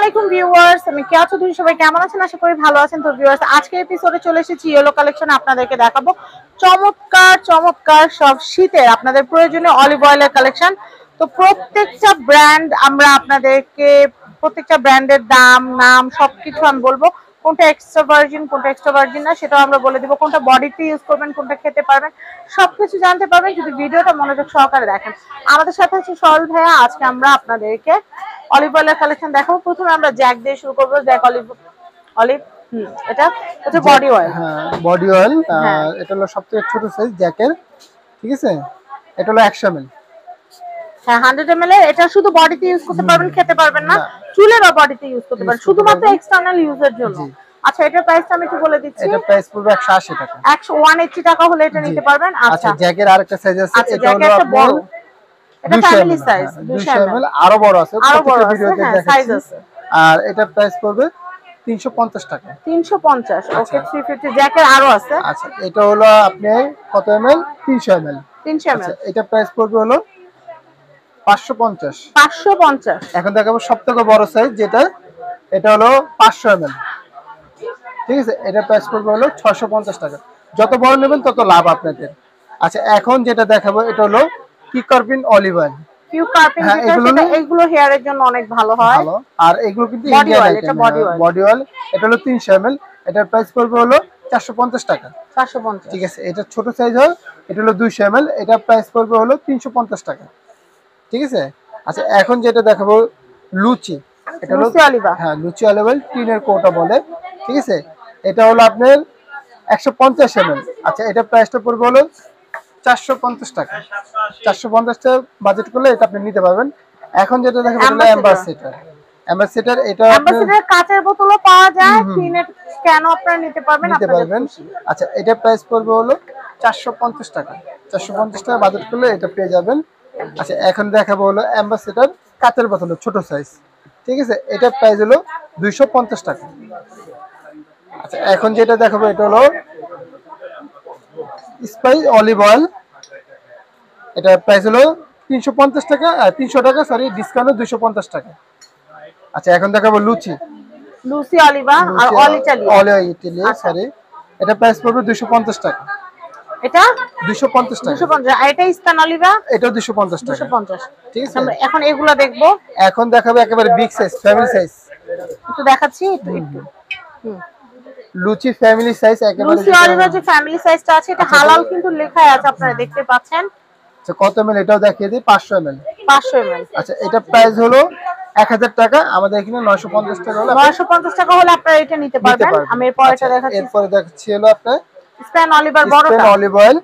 আলাইকুম ভিউয়ার্স, আমি কেয়া চৌধুরী। সবাই কেমন আছেন? আশা করি ভালো আছেন। তো ভিউয়ার্স, আজকের এপিসোডে চলে এসেছি ইয়েলো কালেকশন। আপনাদেরকে দেখাবো চমৎকার চমৎকার সব শীতের আপনাদের প্রয়োজনীয় অলিভ অয়েলের কালেকশন। তো প্রত্যেকটা ব্র্যান্ড আমরা আপনাদেরকে প্রত্যেকটা ব্র্যান্ডের দাম নাম সবকিছু আমি বলবো। কোনটা এক্সট্রা ভার্জিন কোনটা এক্সট্রা ভার্জিন না সেটাও আমরা বলে দিব। কোনটা বডিতে ইউজ করবেন কোনটা খেতে পারবেন সবকিছু জানতে পারবেন যদি ভিডিওটা মনোযোগ সহকারে দেখেন। আমাদের সাথে আছে সরল ভাইয়া। আজকে আমরা আপনাদেরকে অলিভ অয়েলের কালেকশন দেখাবো। প্রথমে আমরা জ্যাক দিয়ে শুরু করবো। জ্যাক অলিভ অলিভ এটা হচ্ছে বডি অয়েল। হ্যাঁ, বডি অয়েল। এটা হলো সবথেকে ছোট সাইজ জ্যাকের, ঠিক আছে? এটা হলো 100 ml। হ্যাঁ, 100 ml এর। এটা শুধু বডিতে ইউজ করতে পারবেন, খেতে পারবেন না। চুলে বা বডিতে ইউজ করতে পারবেন, শুধুমাত্র এক্সটারনাল ইউজের জন্য। আচ্ছা, এটার প্রাইসটা আমি একটু বলে দিচ্ছি। এটা প্রাইস পড়বে 180 টাকা। 180 টাকা হলে এটা নিতে পারবেন। আচ্ছা, জ্যাকের আরেকটা সাইজ আছে, এটা হলো একটা বড়, এটা ফ্যামিলি সাইজ 200 ml। আরো বড় আছে, প্রত্যেকটা ভিডিওতে সাইজ আছে। আর এটা প্রাইস পড়বে 350 টাকা। 350। ওকে, 350। জ্যাকের আরো আছে। আচ্ছা, এটা হলো আপনি কত ml? 300 ml। 300 ml। আচ্ছা, এটা প্রাইস পড়বে হলো 550। 550। এখন দেখাবো সবথেকে বড় সাইজ যেটা, এটা হলো 500 ml, ঠিক আছে? এটা প্রাইস পড়বে হলো 650 টাকা। যত বড় নেবেন তত লাভ আপনাদের। আচ্ছা, এখন যেটা দেখাবো এটা হলো কিউকার্পিন অলিভ অয়েল। কিউকার্পিন এগুলো হেয়ারের জন্য অনেক ভালো হয়। আর এগুলো কিন্তু বডি অয়েল, এটা বডি অয়েল। এটা হলো 300 ml। এটার প্রাইস পড়বে হলো 450 টাকা। 450, ঠিক আছে? এটা ছোট সাইজ হয়, এটা হলো 200 ml। এটা প্রাইস পড়বে হলো 350 টাকা, ঠিক আছে? আচ্ছা, এখন যেটা দেখাবো লুচি। এটা হলো লুচি অলিভ। হ্যাঁ, লুচি অলিভ অয়েল টিনের কোটা বলে, ঠিক আছে? এটা হলো আপনার 150 ml। আচ্ছা, এটা প্রাইসটা পড়বে হলো 450 টাকা। 450 টাকা বাজেট করলে এটা আপনি নিতে পারবেন। এখন যেটা দেখাবো এটা হলো অ্যাম্বাসেডর। অ্যাম্বাসেডর এটা অ্যাম্বাসেডর কাচের বোতলও পাওয়া যায়, টিনের ক্যান আপনারা নিতে পারবেন। আচ্ছা, এটা প্রাইস পড়বে হলো 450 টাকা। 450 টাকা বাজেট করলে এটা পেয়ে যাবেন। আচ্ছা, এখন দেখাবো হলো অ্যাম্বাসেডর কাচের বোতল ছোট সাইজ, ঠিক আছে? এটা প্রাইস হলো 250 টাকা। আচ্ছা, এখন যেটা দেখাবো এটা হলো স্পাইস অলিভ অয়েল। এটা প্রাইস হলো 350 টাকা, 300 টাকা, সরি, ডিসকাউন্টে 250 টাকা। আচ্ছা, এখন দেখাবো লুচি অলিভা আর ইটালিয়া, সরি। এটা প্রাইস পড়বে 250 টাকা। এটা 250 টাকা। 250। আর এটা ইস্তান অলিভা, এটা 250 টাকা। 250, ঠিক আছে? এখন এগুলা দেখবো। এখন দেখাবো একেবারে বিগ সাইজ, ফ্যামিলি সাইজ। একটু দেখাচ্ছি একটু। লুচি ফ্যামিলি সাইজ একেবারে। লুচি অলিভা যে ফ্যামিলি সাইজটা আছে এটা হালাল কিন্তু লেখা আছে, আপনারা দেখতে পাচ্ছেন। আচ্ছা, কত ml এটাও দেখিয়ে দিই। 500 ml। 500 ml। আচ্ছা, এটা প্রাইস হলো 1000 টাকা। আমাদের এখানে 950 টাকা হলো। 950 টাকা হলে আপনারা এটা নিতে পারবেন। আমি এরপরটা দেখাচ্ছি। এরপরে দেখাচ্ছি হলো আপনার স্প্যান অলিভার বড়টা, স্প্যান অলিভ অয়েল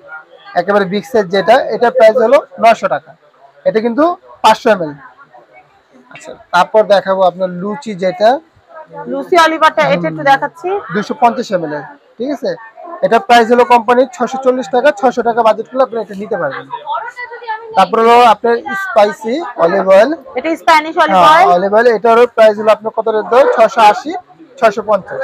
একেবারে বিগ সাইজ যেটা, এটা প্রাইস হলো 900 টাকা। এটা কিন্তু 500 ml। আচ্ছা, তারপর দেখাবো আপনার লুচি যেটা, লুচি অলিভারটা এটা একটু দেখাচ্ছি। 250 ml এর, ঠিক আছে? এটা প্রাইস হলো কোম্পানির 640 টাকা। 600 টাকা বাজেট করলে আপনি এটা নিতে পারবেন। তারপর হলো আপনার স্পাইসি অলিভ অয়েল। এটা স্প্যানিশ অলিভ অয়েল। এটার প্রাইস হলো আপনার কত রেট দাও? 680, 650।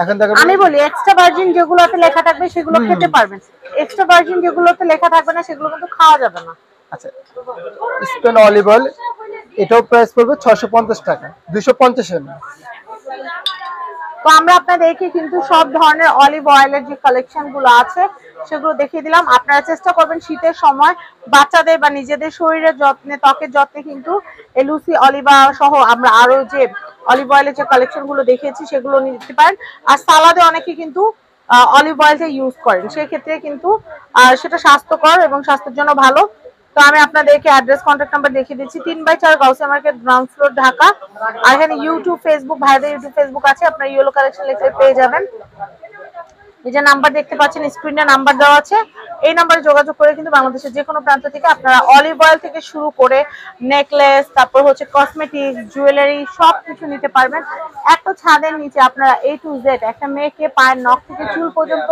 এখন দেখেন, আমি বলি এক্সট্রা ভার্জিন যেগুলোতে লেখা থাকবে সেগুলো খেতে পারবেন, এক্সট্রা ভার্জিন যেগুলোতে লেখা থাকবে না সেগুলো কিন্তু খাওয়া যাবে না। আচ্ছা, স্পেন অলিভ অয়েল এটাও প্রাইস পড়বে 650 টাকা, 250 ml। তো আমরা আপনাদেরকে কিন্তু সব ধরনের অলিভ অয়েলের যে কালেকশন গুলো আছে সেগুলো দেখিয়ে দিলাম। আপনারা চেষ্টা করবেন শীতের সময় বাচ্চাদের বা নিজেদের শরীরের যত্নে, ত্বকের যত্নে কিন্তু এই লুচি অলিভা সহ আমরা আরো যে অলিভ অয়েলের যে কালেকশন গুলো দেখিয়েছি সেগুলো নিতে পারেন। আর সালাদে অনেকে কিন্তু অলিভ অয়েলটা ইউজ করেন, সেক্ষেত্রে কিন্তু সেটা স্বাস্থ্যকর এবং স্বাস্থ্যের জন্য ভালো। তো আমি আপনাদেরকে অ্যাড্রেস কন্ট্যাক্ট নাম্বার দেখিয়ে দিচ্ছি। 3/4 Gausia market, ground floor, Dhaka. আর এখানে ইউটিউব ফেসবুক, ভাইদের ইউটিউব ফেসবুক আছে, আপনারা ইয়েলো কালেকশন লিখলে পেয়ে যাবেন। এই যে নাম্বার দেখতে পাচ্ছেন স্ক্রিনে নাম্বার দেওয়া আছে, এই নাম্বারে যোগাযোগ করে কিন্তু বাংলাদেশের যে কোনো প্রান্ত থেকে আপনারা অলিভ অয়েল থেকে শুরু করে নেকলেস, তারপর হচ্ছে কসমেটিক্স, জুয়েলারি সব কিছু নিতে পারবেন একটা ছাদের নিচে। আপনারা A to Z, একটা মেয়েকে পায়ের নখ থেকে চুল পর্যন্ত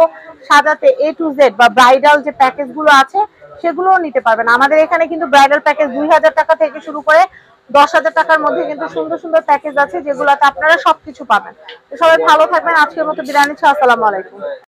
সাজাতে A to Z বা ব্রাইডাল যে প্যাকেজ গুলো আছে সেগুলোও নিতে পারবেন। আমাদের এখানে কিন্তু ব্রাইডাল প্যাকেজ 2000 টাকা থেকে শুরু করে 10,000 টাকার মধ্যে কিন্তু সুন্দর সুন্দর প্যাকেজ আছে যেগুলোতে আপনারা সবকিছু পাবেন। তো সবাই ভালো থাকবেন। আজকের মতো বিদায় নিচ্ছি। আসসালামু আলাইকুম।